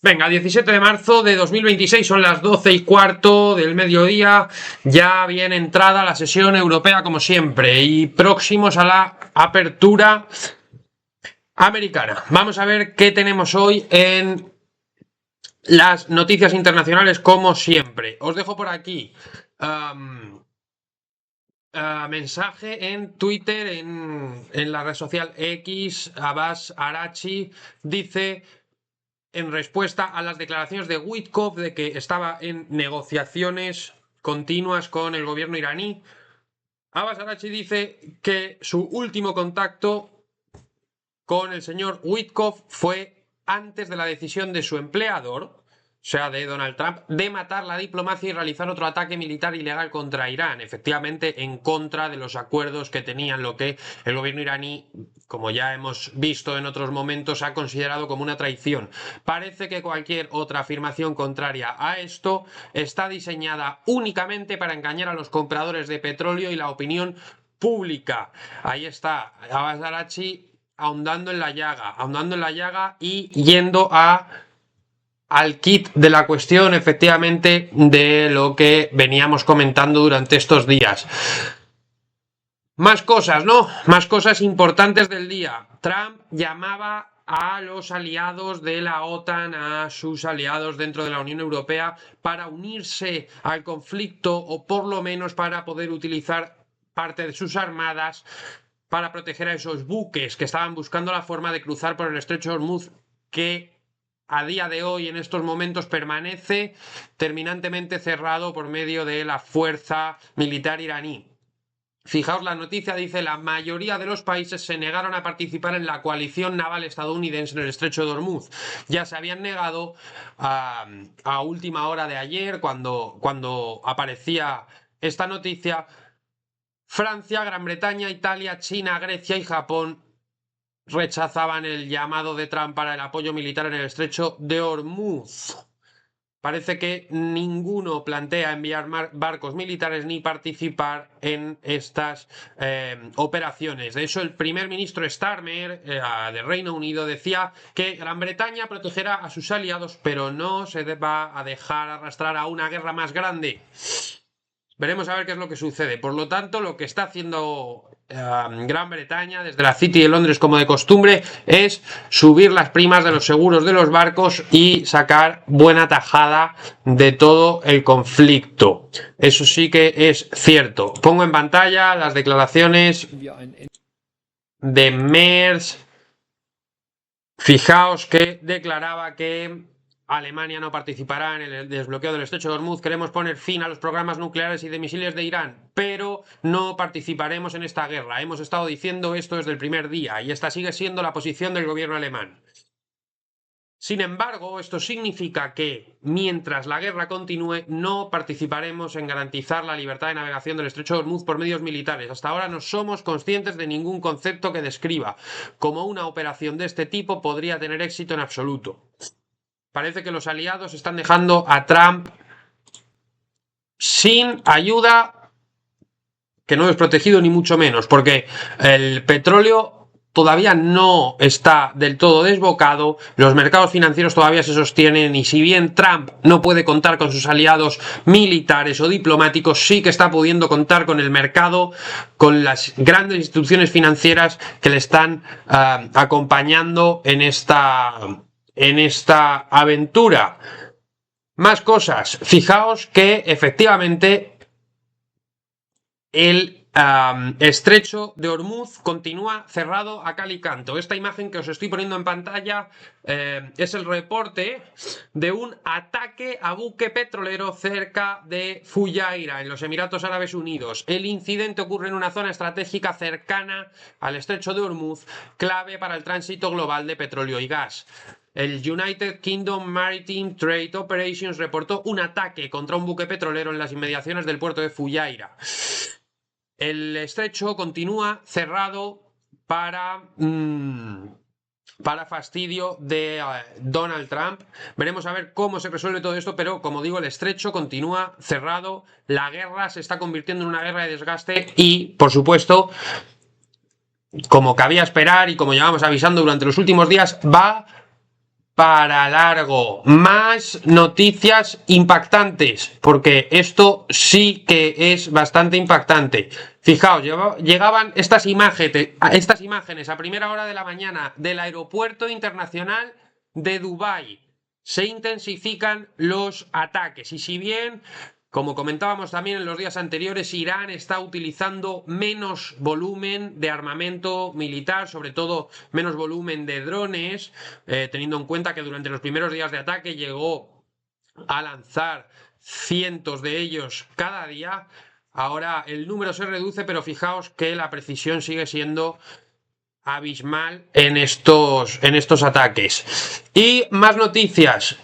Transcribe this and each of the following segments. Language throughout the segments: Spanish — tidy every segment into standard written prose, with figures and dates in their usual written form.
Venga, 17 de marzo de 2026, son las 12:15 del mediodía, ya bien entrada la sesión europea como siempre y próximos a la apertura americana. Vamos a ver qué tenemos hoy en las noticias internacionales como siempre. Os dejo por aquí mensaje en Twitter, en la red social X. Abbas Arachi dice, en respuesta a las declaraciones de Witkoff de que estaba en negociaciones continuas con el gobierno iraní, Abbas Arachi dice que su último contacto con el señor Witkoff fue antes de la decisión de su empleador, o sea, de Donald Trump, de matar la diplomacia y realizar otro ataque militar ilegal contra Irán, efectivamente en contra de los acuerdos que tenían, lo que el gobierno iraní, como ya hemos visto en otros momentos, ha considerado como una traición. Parece que cualquier otra afirmación contraria a esto está diseñada únicamente para engañar a los compradores de petróleo y la opinión pública. Ahí está Abbas Arachi ahondando en la llaga y yendo al kit de la cuestión, efectivamente, de lo que veníamos comentando durante estos días. Más cosas, ¿no? Más cosas importantes del día. Trump llamaba a los aliados de la OTAN, a sus aliados dentro de la Unión Europea, para unirse al conflicto o por lo menos para poder utilizar parte de sus armadas para proteger a esos buques que estaban buscando la forma de cruzar por el estrecho de Hormuz, que a día de hoy, en estos momentos, permanece terminantemente cerrado por medio de la fuerza militar iraní. Fijaos, la noticia dice: la mayoría de los países se negaron a participar en la coalición naval estadounidense en el estrecho de Hormuz. Ya se habían negado a última hora de ayer, cuando aparecía esta noticia. Francia, Gran Bretaña, Italia, China, Grecia y Japón rechazaban el llamado de Trump para el apoyo militar en el estrecho de Hormuz. Parece que ninguno plantea enviar barcos militares ni participar en estas operaciones. De hecho, el primer ministro Starmer de Reino Unido decía que Gran Bretaña protegerá a sus aliados, pero no se va a dejar arrastrar a una guerra más grande. Veremos a ver qué es lo que sucede. Por lo tanto, lo que está haciendo Gran Bretaña, desde la City de Londres como de costumbre, es subir las primas de los seguros de los barcos y sacar buena tajada de todo el conflicto. Eso sí que es cierto. Pongo en pantalla las declaraciones de Merz. Fijaos que declaraba que Alemania no participará en el desbloqueo del estrecho de Hormuz. Queremos poner fin a los programas nucleares y de misiles de Irán, pero no participaremos en esta guerra. Hemos estado diciendo esto desde el primer día y esta sigue siendo la posición del gobierno alemán. Sin embargo, esto significa que, mientras la guerra continúe, no participaremos en garantizar la libertad de navegación del estrecho de Hormuz por medios militares. Hasta ahora no somos conscientes de ningún concepto que describa cómo una operación de este tipo podría tener éxito en absoluto. Parece que los aliados están dejando a Trump sin ayuda, que no es protegido ni mucho menos, porque el petróleo todavía no está del todo desbocado, los mercados financieros todavía se sostienen y si bien Trump no puede contar con sus aliados militares o diplomáticos, sí que está pudiendo contar con el mercado, con las grandes instituciones financieras que le están acompañando en esta aventura. Más cosas. Fijaos que efectivamente el estrecho de Hormuz continúa cerrado a cal y canto. Esta imagen que os estoy poniendo en pantalla es el reporte de un ataque a buque petrolero cerca de Fujairah, en los Emiratos Árabes Unidos. El incidente ocurre en una zona estratégica cercana al estrecho de Hormuz, clave para el tránsito global de petróleo y gas. El United Kingdom Maritime Trade Operations reportó un ataque contra un buque petrolero en las inmediaciones del puerto de Fujairah. El estrecho continúa cerrado para fastidio de Donald Trump. Veremos a ver cómo se resuelve todo esto, pero como digo, el estrecho continúa cerrado. La guerra se está convirtiendo en una guerra de desgaste y, por supuesto, como cabía esperar y como llevamos avisando durante los últimos días, va para largo. Más noticias impactantes, porque esto sí que es bastante impactante. Fijaos, llegaban estas imágenes a primera hora de la mañana del aeropuerto internacional de Dubái. Se intensifican los ataques y si bien, como comentábamos también en los días anteriores, Irán está utilizando menos volumen de armamento militar, sobre todo menos volumen de drones, teniendo en cuenta que durante los primeros días de ataque llegó a lanzar cientos de ellos cada día. Ahora el número se reduce, pero fijaos que la precisión sigue siendo abismal en estos ataques. Y más noticias.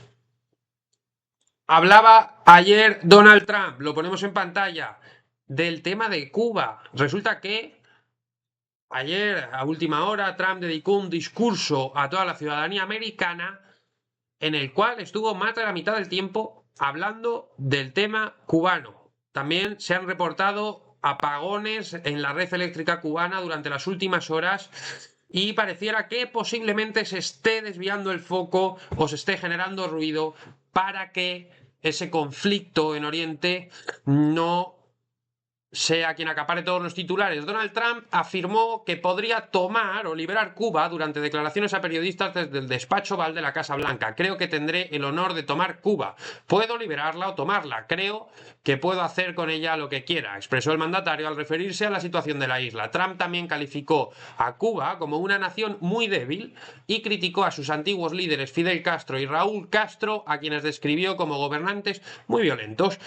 Hablaba ayer Donald Trump, lo ponemos en pantalla, del tema de Cuba. Resulta que ayer, a última hora, Trump dedicó un discurso a toda la ciudadanía americana en el cual estuvo más de la mitad del tiempo hablando del tema cubano. También se han reportado apagones en la red eléctrica cubana durante las últimas horas y pareciera que posiblemente se esté desviando el foco o se esté generando ruido para que ese conflicto en Oriente no sea quien acapare todos los titulares. Donald Trump afirmó que podría tomar o liberar Cuba durante declaraciones a periodistas desde el despacho Oval de la Casa Blanca. Creo que tendré el honor de tomar Cuba. Puedo liberarla o tomarla. Creo que puedo hacer con ella lo que quiera, expresó el mandatario al referirse a la situación de la isla. Trump también calificó a Cuba como una nación muy débil y criticó a sus antiguos líderes Fidel Castro y Raúl Castro, a quienes describió como gobernantes muy violentos.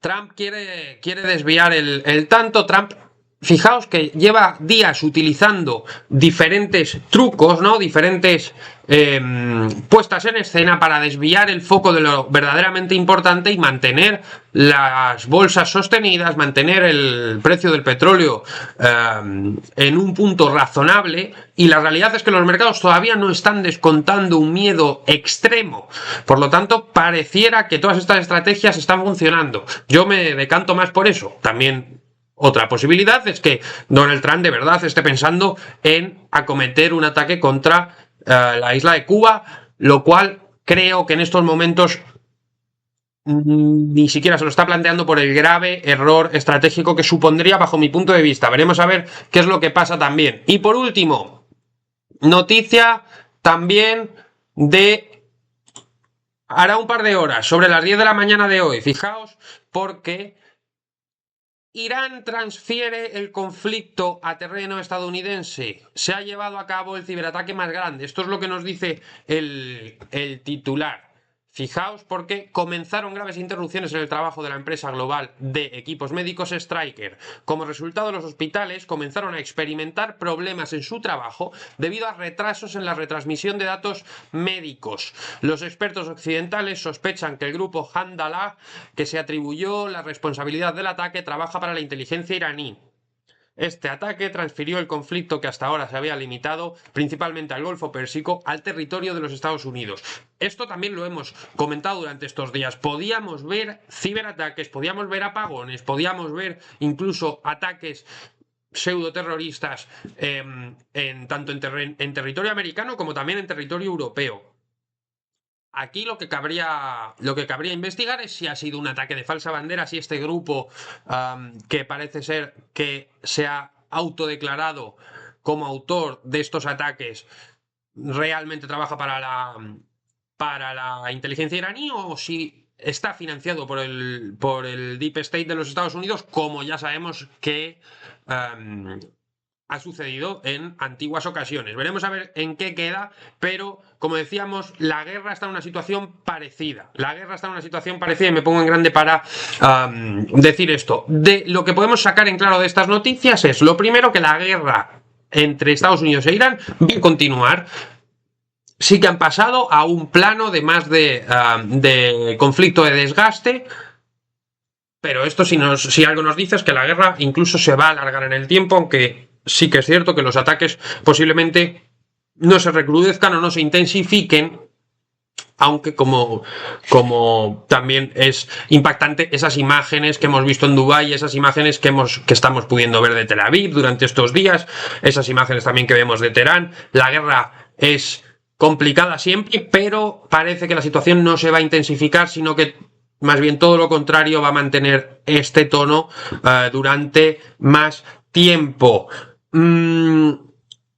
Trump quiere desviar el tanto. Trump, fijaos que lleva días utilizando diferentes trucos, ¿no? Diferentes puestas en escena para desviar el foco de lo verdaderamente importante y mantener las bolsas sostenidas, mantener el precio del petróleo en un punto razonable. Y la realidad es que los mercados todavía no están descontando un miedo extremo. Por lo tanto, pareciera que todas estas estrategias están funcionando. Yo me decanto más por eso. También otra posibilidad es que Donald Trump de verdad esté pensando en acometer un ataque contra la isla de Cuba, lo cual creo que en estos momentos ni siquiera se lo está planteando por el grave error estratégico que supondría bajo mi punto de vista. Veremos a ver qué es lo que pasa también. Y por último, noticia también de hará un par de horas, sobre las 10 de la mañana de hoy. Fijaos, porque Irán transfiere el conflicto a terreno estadounidense. Se ha llevado a cabo el ciberataque más grande. Esto es lo que nos dice el titular. Fijaos porque comenzaron graves interrupciones en el trabajo de la empresa global de equipos médicos Stryker. Como resultado, los hospitales comenzaron a experimentar problemas en su trabajo debido a retrasos en la retransmisión de datos médicos. Los expertos occidentales sospechan que el grupo Handala, que se atribuyó la responsabilidad del ataque, trabaja para la inteligencia iraní. Este ataque transfirió el conflicto que hasta ahora se había limitado principalmente al Golfo Pérsico al territorio de los Estados Unidos. Esto también lo hemos comentado durante estos días. Podíamos ver ciberataques, podíamos ver apagones, podíamos ver incluso ataques pseudoterroristas tanto en territorio americano como también en territorio europeo. Aquí lo que cabría investigar es si ha sido un ataque de falsa bandera, si este grupo que parece ser que se ha autodeclarado como autor de estos ataques realmente trabaja para la inteligencia iraní o si está financiado por el Deep State de los Estados Unidos, como ya sabemos que ha sucedido en antiguas ocasiones. Veremos a ver en qué queda, pero como decíamos, la guerra está en una situación parecida. La guerra está en una situación parecida y me pongo en grande para decir esto. De lo que podemos sacar en claro de estas noticias es, lo primero, que la guerra entre Estados Unidos e Irán va a continuar. Sí que han pasado a un plano de más de conflicto, de desgaste. Pero esto si algo nos dice es que la guerra incluso se va a alargar en el tiempo, aunque sí que es cierto que los ataques posiblemente no se recrudezcan o no se intensifiquen, aunque como también es impactante esas imágenes que hemos visto en Dubái, esas imágenes que estamos pudiendo ver de Tel Aviv durante estos días, esas imágenes también que vemos de Teherán. La guerra es complicada siempre, pero parece que la situación no se va a intensificar, sino que más bien todo lo contrario va a mantener este tono durante más tiempo.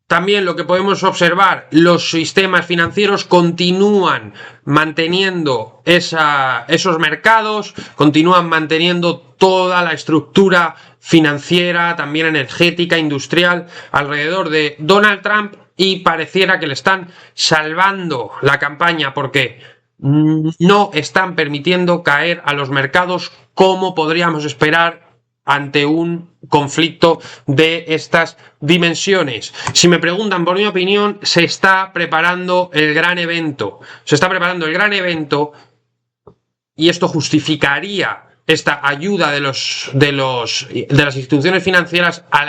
También lo que podemos observar, los sistemas financieros continúan manteniendo esos mercados, continúan manteniendo toda la estructura financiera, también energética, industrial, alrededor de Donald Trump, y pareciera que le están salvando la campaña porque no están permitiendo caer a los mercados como podríamos esperar ante un conflicto de estas dimensiones. Si me preguntan por mi opinión, se está preparando el gran evento. Se está preparando el gran evento y esto justificaría esta ayuda de las instituciones financieras a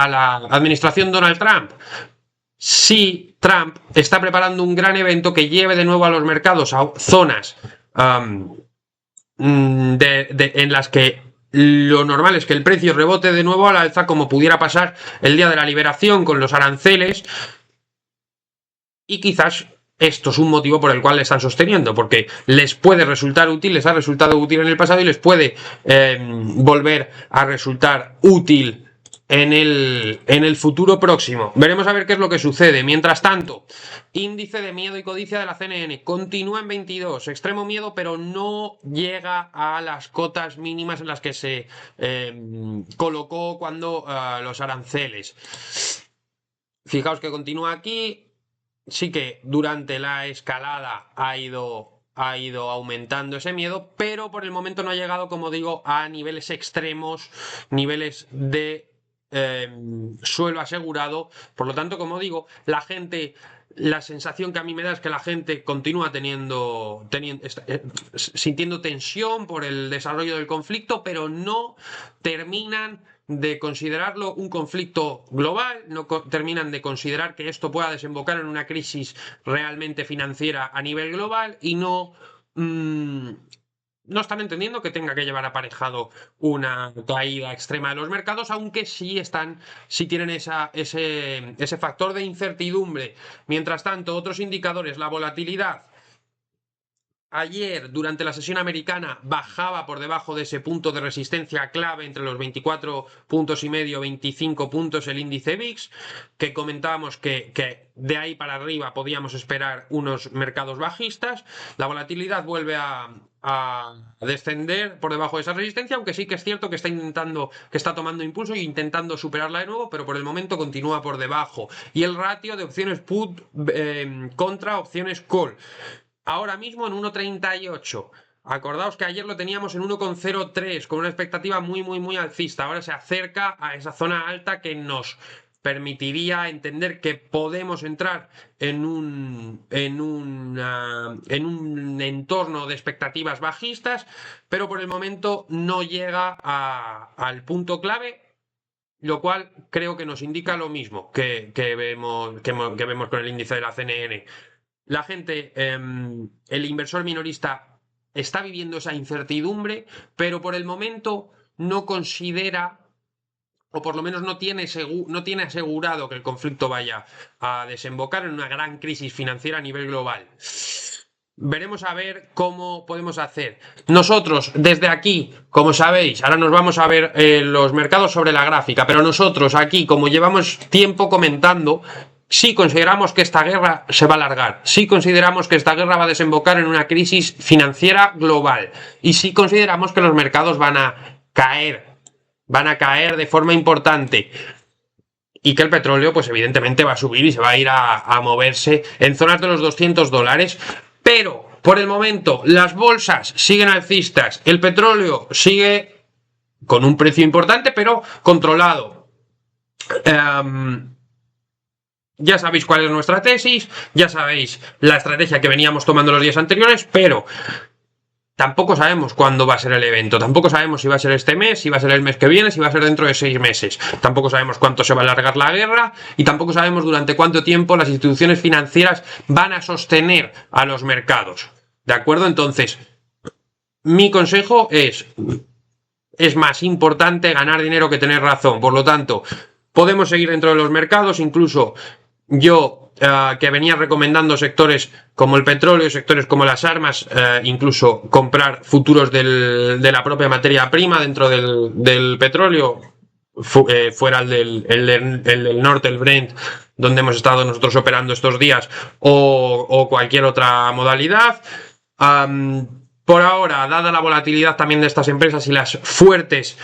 la administración Donald Trump. Si Trump está preparando un gran evento que lleve de nuevo a los mercados a zonas en las que lo normal es que el precio rebote de nuevo al alza, como pudiera pasar el día de la liberación con los aranceles, y quizás esto es un motivo por el cual le están sosteniendo, porque les puede resultar útil, les ha resultado útil en el pasado y les puede volver a resultar útil en el futuro próximo. Veremos a ver qué es lo que sucede. Mientras tanto, índice de miedo y codicia de la CNN continúa en 22, extremo miedo, pero no llega a las cotas mínimas en las que se colocó cuando los aranceles. Fijaos que continúa aquí. Sí que durante la escalada ha ido aumentando ese miedo, pero por el momento no ha llegado, como digo, a niveles extremos, niveles de suelo asegurado. Por lo tanto, como digo, la sensación que a mí me da es que la gente continúa sintiendo tensión por el desarrollo del conflicto, pero no terminan de considerarlo un conflicto global, no terminan de considerar que esto pueda desembocar en una crisis realmente financiera a nivel global, y no están entendiendo que tenga que llevar aparejado una caída extrema de los mercados, aunque sí tienen ese factor de incertidumbre. Mientras tanto, otros indicadores, la volatilidad. Ayer, durante la sesión americana, bajaba por debajo de ese punto de resistencia clave entre los 24 puntos y medio, 25 puntos el índice VIX, que comentábamos que de ahí para arriba podíamos esperar unos mercados bajistas. La volatilidad vuelve a descender por debajo de esa resistencia, aunque sí que es cierto que está tomando impulso e intentando superarla de nuevo, pero por el momento continúa por debajo. Y el ratio de opciones put contra opciones call, ahora mismo en 1,38. Acordaos que ayer lo teníamos en 1,03 con una expectativa muy, muy, muy alcista. Ahora se acerca a esa zona alta que nos permitiría entender que podemos entrar en un entorno de expectativas bajistas, pero por el momento no llega al punto clave, lo cual creo que nos indica lo mismo que vemos con el índice de la CNN. La gente, el inversor minorista está viviendo esa incertidumbre, pero por el momento no considera, o por lo menos no tiene asegurado que el conflicto vaya a desembocar en una gran crisis financiera a nivel global. Veremos a ver cómo podemos hacer. Nosotros, desde aquí, como sabéis, ahora nos vamos a ver los mercados sobre la gráfica, pero nosotros aquí, como llevamos tiempo comentando, sí consideramos que esta guerra se va a alargar, sí consideramos que esta guerra va a desembocar en una crisis financiera global, y sí consideramos que los mercados van a caer de forma importante, y que el petróleo, pues evidentemente va a subir y se va a ir a moverse en zonas de los $200. Pero, por el momento, las bolsas siguen alcistas, el petróleo sigue con un precio importante, pero controlado. Ya sabéis cuál es nuestra tesis, ya sabéis la estrategia que veníamos tomando los días anteriores, pero tampoco sabemos cuándo va a ser el evento, tampoco sabemos si va a ser este mes, si va a ser el mes que viene, si va a ser dentro de 6 meses, tampoco sabemos cuánto se va a alargar la guerra, y tampoco sabemos durante cuánto tiempo las instituciones financieras van a sostener a los mercados. ¿De acuerdo? Entonces, mi consejo es más importante ganar dinero que tener razón. Por lo tanto, podemos seguir dentro de los mercados, incluso yo que venía recomendando sectores como el petróleo, sectores como las armas, incluso comprar futuros de la propia materia prima dentro del petróleo, fuera el del norte, el Brent, donde hemos estado nosotros operando estos días, o cualquier otra modalidad. Por ahora, dada la volatilidad también de estas empresas y las fuertes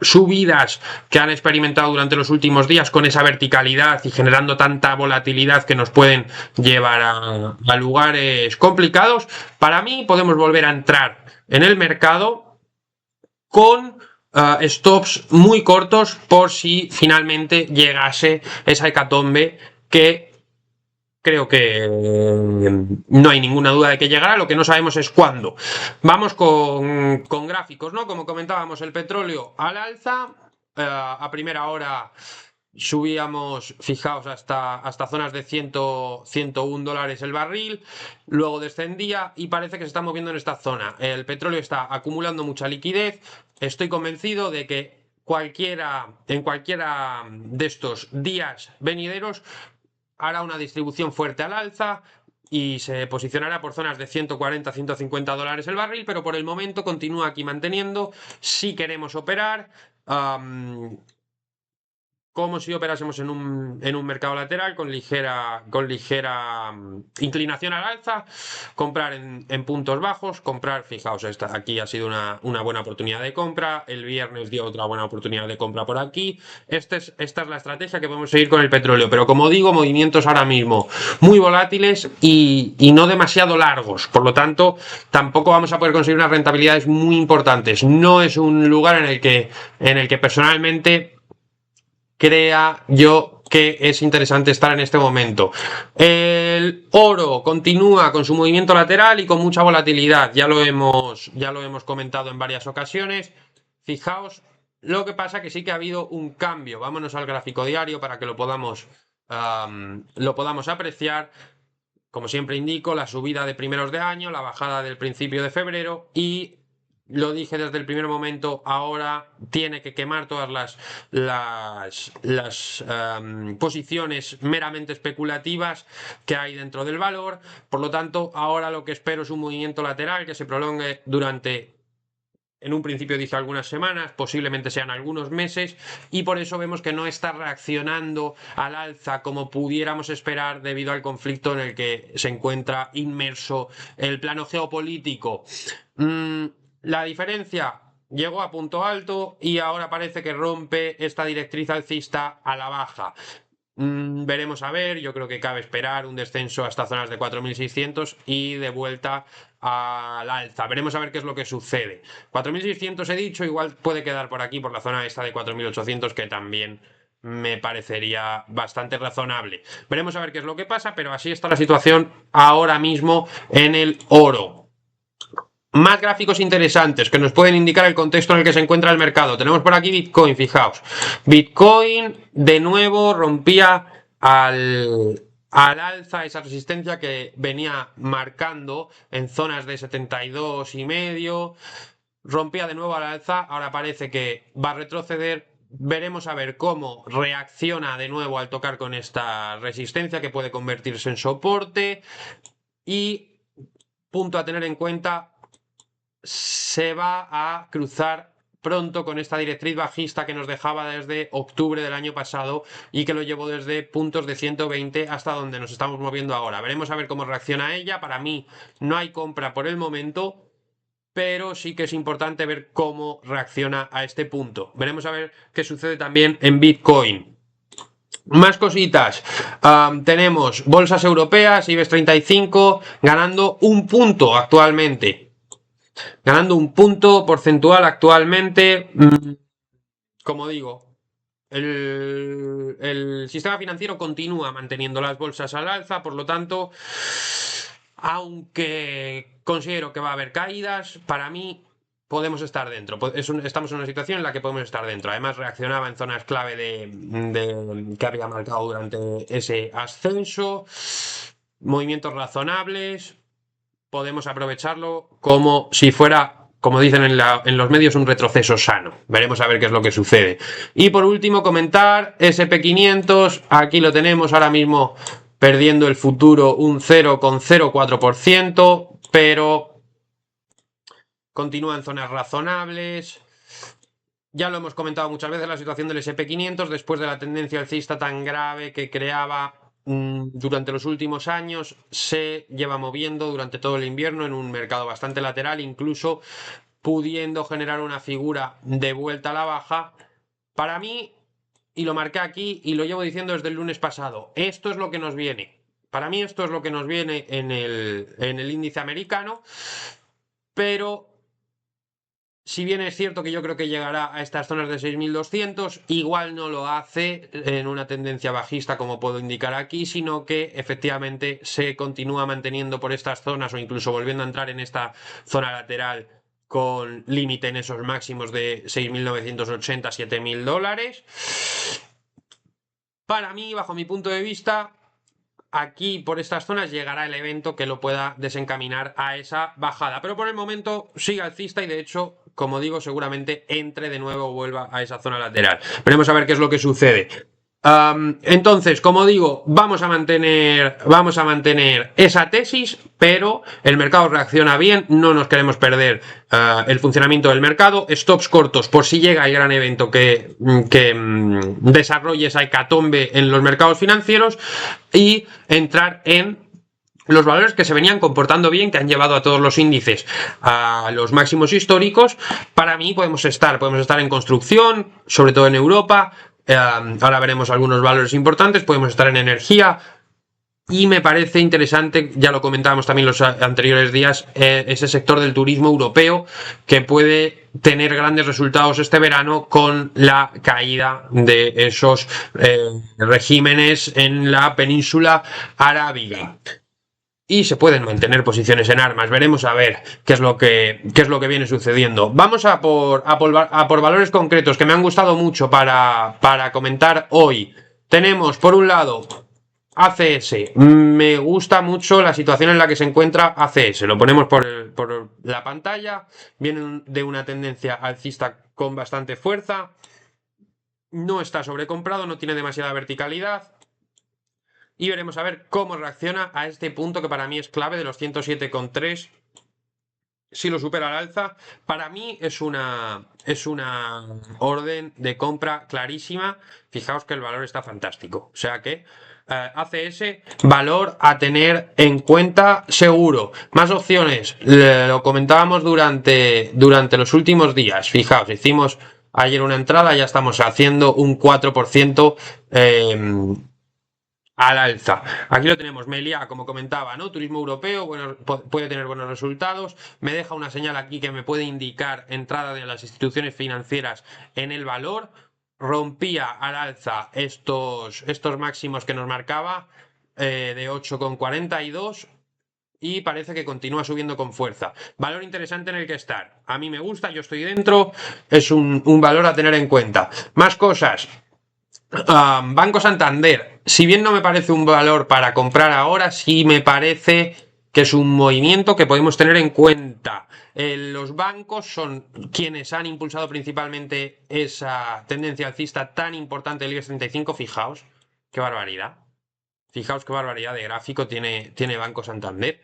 subidas que han experimentado durante los últimos días con esa verticalidad y generando tanta volatilidad que nos pueden llevar a lugares complicados, para mí podemos volver a entrar en el mercado con stops muy cortos por si finalmente llegase esa hecatombe que creo que no hay ninguna duda de que llegará, lo que no sabemos es cuándo. Vamos con gráficos, ¿no? Como comentábamos, el petróleo al alza, a primera hora subíamos, fijaos, hasta zonas de 101 dólares el barril, luego descendía y parece que se está moviendo en esta zona. El petróleo está acumulando mucha liquidez, estoy convencido de que en cualquiera de estos días venideros hará una distribución fuerte al alza y se posicionará por zonas de 140 150 dólares el barril, pero por el momento continúa aquí manteniendo. Si queremos operar, como si operásemos en un mercado lateral con ligera inclinación al alza, comprar en puntos bajos, comprar, fijaos, aquí ha sido una buena oportunidad de compra, el viernes dio otra buena oportunidad de compra por aquí. Esta es la estrategia que podemos seguir con el petróleo, pero como digo, movimientos ahora mismo muy volátiles y no demasiado largos, por lo tanto tampoco vamos a poder conseguir unas rentabilidades muy importantes. No es un lugar en el que personalmente crea yo que es interesante estar en este momento. El oro continúa con su movimiento lateral y con mucha volatilidad. Ya lo hemos comentado en varias ocasiones. Fijaos, lo que pasa que sí que ha habido un cambio. Vámonos al gráfico diario para que lo podamos apreciar. Como siempre indico, la subida de primeros de año, la bajada del principio de febrero y lo dije desde el primer momento, ahora tiene que quemar todas las posiciones meramente especulativas que hay dentro del valor. Por lo tanto, ahora lo que espero es un movimiento lateral que se prolongue en un principio dije algunas semanas, posiblemente sean algunos meses, y por eso vemos que no está reaccionando al alza como pudiéramos esperar debido al conflicto en el que se encuentra inmerso el plano geopolítico. La diferencia llegó a punto alto y ahora parece que rompe esta directriz alcista a la baja. Veremos a ver, yo creo que cabe esperar un descenso hasta zonas de 4.600 y de vuelta al alza. Veremos a ver qué es lo que sucede. 4.600 he dicho, igual puede quedar por aquí, por la zona esta de 4.800, que también me parecería bastante razonable. Veremos a ver qué es lo que pasa, pero así está la situación ahora mismo en el oro. Más gráficos interesantes que nos pueden indicar el contexto en el que se encuentra el mercado. Tenemos por aquí Bitcoin, fijaos. Bitcoin de nuevo rompía al alza esa resistencia que venía marcando en zonas de 72,5. Rompía de nuevo al alza, ahora parece que va a retroceder. Veremos a ver cómo reacciona de nuevo al tocar con esta resistencia que puede convertirse en soporte. Y punto a tener en cuenta, se va a cruzar pronto con esta directriz bajista que nos dejaba desde octubre del año pasado y que lo llevó desde puntos de 120 hasta donde nos estamos moviendo ahora. Veremos a ver cómo reacciona ella. Para mí no hay compra por el momento, pero sí que es importante ver cómo reacciona a este punto. Veremos a ver qué sucede también en Bitcoin. Más cositas. Tenemos bolsas europeas, IBEX 35, ganando un punto actualmente. Ganando un punto porcentual actualmente. Como digo, el sistema financiero continúa manteniendo las bolsas al alza, por lo tanto, aunque considero que va a haber caídas, para mí podemos estar dentro. Estamos en una situación en la que podemos estar dentro. Además, reaccionaba en zonas clave que había marcado durante ese ascenso. Movimientos razonables. Podemos aprovecharlo como si fuera como dicen en los medios, un retroceso sano. Veremos a ver qué es lo que sucede. Y por último, comentar SP500. Aquí lo tenemos ahora mismo perdiendo el futuro un 0,04%, pero continúa en zonas razonables. Ya lo hemos comentado muchas veces, la situación del SP500 después de la tendencia alcista tan grave que creaba durante los últimos años, se lleva moviendo durante todo el invierno en un mercado bastante lateral, incluso pudiendo generar una figura de vuelta a la baja. Para mí, y lo marqué aquí y lo llevo diciendo desde el lunes pasado, esto es lo que nos viene. Para mí esto es lo que nos viene en el índice americano, pero si bien es cierto que yo creo que llegará a estas zonas de 6.200, igual no lo hace en una tendencia bajista como puedo indicar aquí, sino que efectivamente se continúa manteniendo por estas zonas o incluso volviendo a entrar en esta zona lateral con límite en esos máximos de 6.980, 7.000 dólares. Para mí, bajo mi punto de vista, aquí por estas zonas llegará el evento que lo pueda desencaminar a esa bajada, pero por el momento sigue alcista y de hecho, como digo, seguramente entre de nuevo o vuelva a esa zona lateral. Veremos a ver qué es lo que sucede. Entonces, como digo, vamos a mantener esa tesis, pero el mercado reacciona bien, no nos queremos perder el funcionamiento del mercado, stops cortos por si llega el gran evento que desarrolle esa hecatombe en los mercados financieros y entrar en los valores que se venían comportando bien, que han llevado a todos los índices a los máximos históricos. Para mí podemos estar en construcción, sobre todo en Europa. Ahora veremos algunos valores importantes, podemos estar en energía y me parece interesante, ya lo comentábamos también los anteriores días, ese sector del turismo europeo que puede tener grandes resultados este verano con la caída de esos regímenes en la península arábiga. Y se pueden mantener posiciones en armas. Veremos a ver qué es lo que viene sucediendo. Vamos a por valores concretos que me han gustado mucho para comentar hoy. Tenemos, por un lado, ACS. Me gusta mucho la situación en la que se encuentra ACS. Lo ponemos por la pantalla. Viene de una tendencia alcista con bastante fuerza. No está sobrecomprado, no tiene demasiada verticalidad. Y veremos a ver cómo reacciona a este punto que para mí es clave de los 107,3. Si lo supera al alza, para mí es una orden de compra clarísima. Fijaos que el valor está fantástico. O sea que ACS, valor a tener en cuenta seguro. Más opciones, lo comentábamos durante los últimos días. Fijaos, hicimos ayer una entrada, ya estamos haciendo un 4% al alza. Aquí lo tenemos, Meliá, como comentaba, ¿no? Turismo europeo, bueno, puede tener buenos resultados. Me deja una señal aquí que me puede indicar entrada de las instituciones financieras en el valor. Rompía al alza estos máximos que nos marcaba de 8,42 y parece que continúa subiendo con fuerza. Valor interesante en el que estar. A mí me gusta, yo estoy dentro, es un valor a tener en cuenta. Más cosas. Banco Santander, si bien no me parece un valor para comprar ahora, sí me parece que es un movimiento que podemos tener en cuenta. Los bancos son quienes han impulsado principalmente esa tendencia alcista tan importante del IBEX 35. Fijaos qué barbaridad. Fijaos qué barbaridad de gráfico tiene Banco Santander.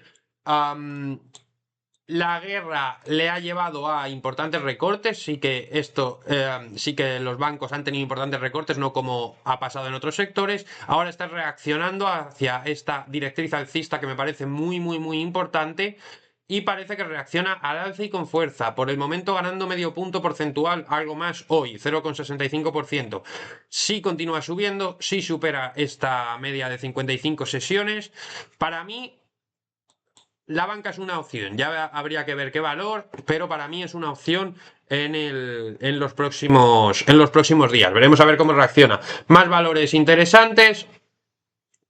La guerra le ha llevado a importantes recortes, sí que los bancos han tenido importantes recortes, no como ha pasado en otros sectores. Ahora está reaccionando hacia esta directriz alcista que me parece muy, muy, muy importante y parece que reacciona al alza y con fuerza. Por el momento ganando medio punto porcentual, algo más hoy, 0,65%. Si continúa subiendo, si supera esta media de 55 sesiones, para mí la banca es una opción, ya habría que ver qué valor, pero para mí es una opción en los próximos días. Veremos a ver cómo reacciona. Más valores interesantes.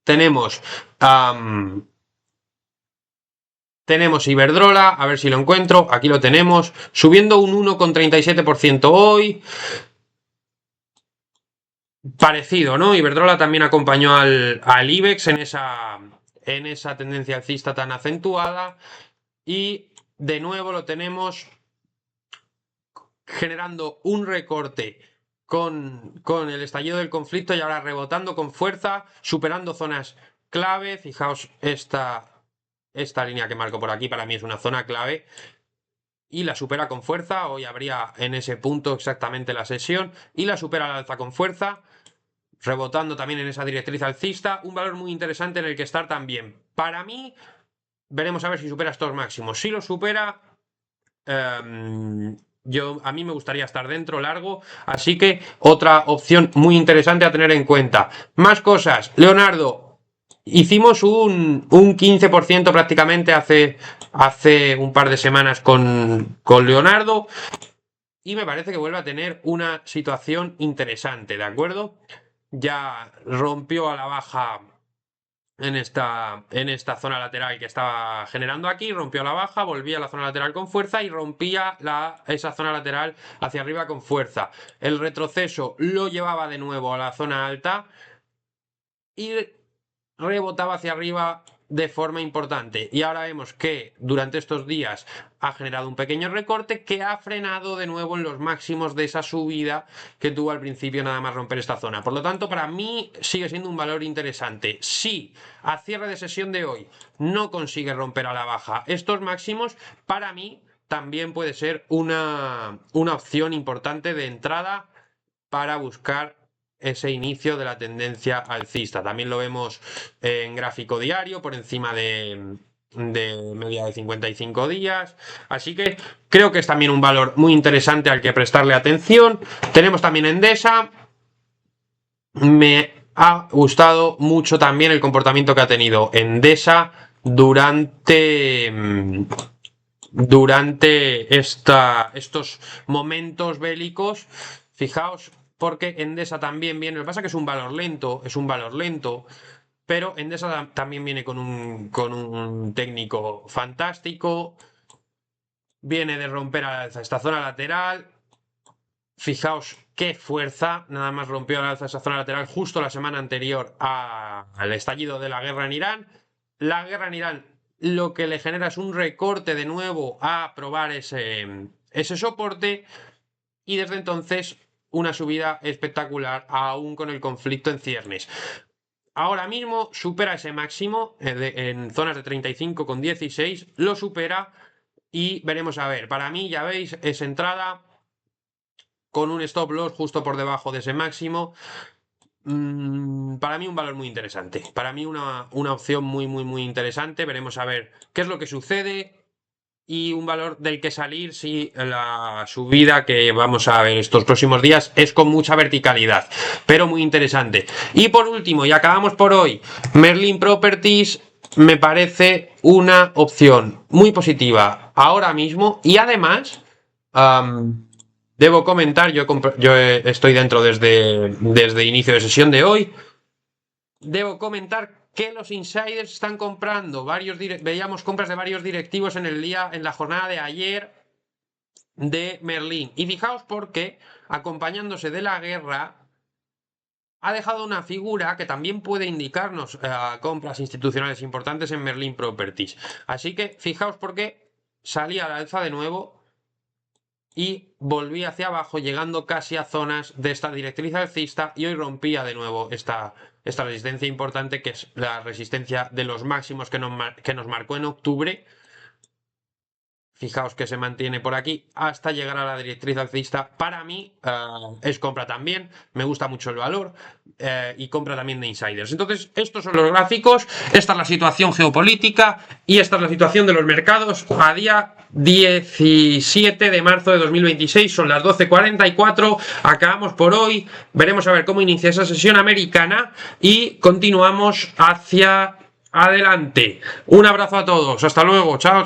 Tenemos Iberdrola, a ver si lo encuentro. Aquí lo tenemos, subiendo un 1,37% hoy. Parecido, ¿no? Iberdrola también acompañó al IBEX en esa tendencia alcista tan acentuada y de nuevo lo tenemos generando un recorte con el estallido del conflicto y ahora rebotando con fuerza, superando zonas clave. Fijaos esta línea que marco por aquí, para mí es una zona clave y la supera con fuerza. Hoy habría en ese punto exactamente la sesión y la supera al alza con fuerza, rebotando también en esa directriz alcista. Un valor muy interesante en el que estar también. Para mí, veremos a ver si supera estos máximos. Si lo supera, a mí me gustaría estar dentro largo, así que otra opción muy interesante a tener en cuenta. Más cosas. Leonardo, hicimos un 15% prácticamente hace un par de semanas con Leonardo y me parece que vuelve a tener una situación interesante, ¿de acuerdo? Ya rompió a la baja en esta zona lateral que estaba generando aquí, rompió la baja, volvía a la zona lateral con fuerza y rompía esa zona lateral hacia arriba con fuerza. El retroceso lo llevaba de nuevo a la zona alta y rebotaba hacia arriba de forma importante. Y ahora vemos que durante estos días ha generado un pequeño recorte que ha frenado de nuevo en los máximos de esa subida que tuvo al principio nada más romper esta zona. Por lo tanto, para mí sigue siendo un valor interesante. Si a cierre de sesión de hoy no consigue romper a la baja estos máximos, para mí también puede ser una opción importante de entrada para buscar ese inicio de la tendencia alcista. También lo vemos en gráfico diario por encima de media de 55 días. Así que creo que es también un valor muy interesante al que prestarle atención. Tenemos también Endesa. Me ha gustado mucho también el comportamiento que ha tenido Endesa durante estos momentos bélicos. Fijaos, porque Endesa también viene, lo que pasa es que es un valor lento, pero Endesa también viene con un técnico fantástico, viene de romper al alza esta zona lateral. Fijaos qué fuerza, nada más rompió al alza esa zona lateral justo la semana anterior al estallido de la guerra en Irán. La guerra en Irán lo que le genera es un recorte de nuevo a probar ese soporte y desde entonces una subida espectacular aún con el conflicto en ciernes. Ahora mismo supera ese máximo en zonas de 35,16, lo supera y veremos a ver. Para mí, ya veis, es entrada con un stop loss justo por debajo de ese máximo. Para mí un valor muy interesante. Para mí una opción muy interesante. Veremos a ver qué es lo que sucede y un valor del que salir si la subida que vamos a ver estos próximos días es con mucha verticalidad, pero muy interesante. Y por último, y acabamos por hoy, Merlin Properties me parece una opción muy positiva ahora mismo y además debo comentar, yo estoy dentro desde inicio de sesión de hoy. Debo comentar que los insiders están comprando veíamos compras de varios directivos en la jornada de ayer de Merlin. Y fijaos porque, acompañándose de la guerra, ha dejado una figura que también puede indicarnos compras institucionales importantes en Merlin Properties. Así que fijaos porque salía al alza de nuevo y volví hacia abajo, llegando casi a zonas de esta directriz alcista, y hoy rompía de nuevo esta resistencia importante, que es la resistencia de los máximos que nos marcó en octubre. Fijaos que se mantiene por aquí hasta llegar a la directriz alcista. Para mí es compra también, me gusta mucho el valor y compra también de insiders. Entonces, estos son los gráficos, esta es la situación geopolítica y esta es la situación de los mercados a día 17 de marzo de 2026, son las 12:44, acabamos por hoy, veremos a ver cómo inicia esa sesión americana y continuamos hacia adelante. Un abrazo a todos, hasta luego, chao.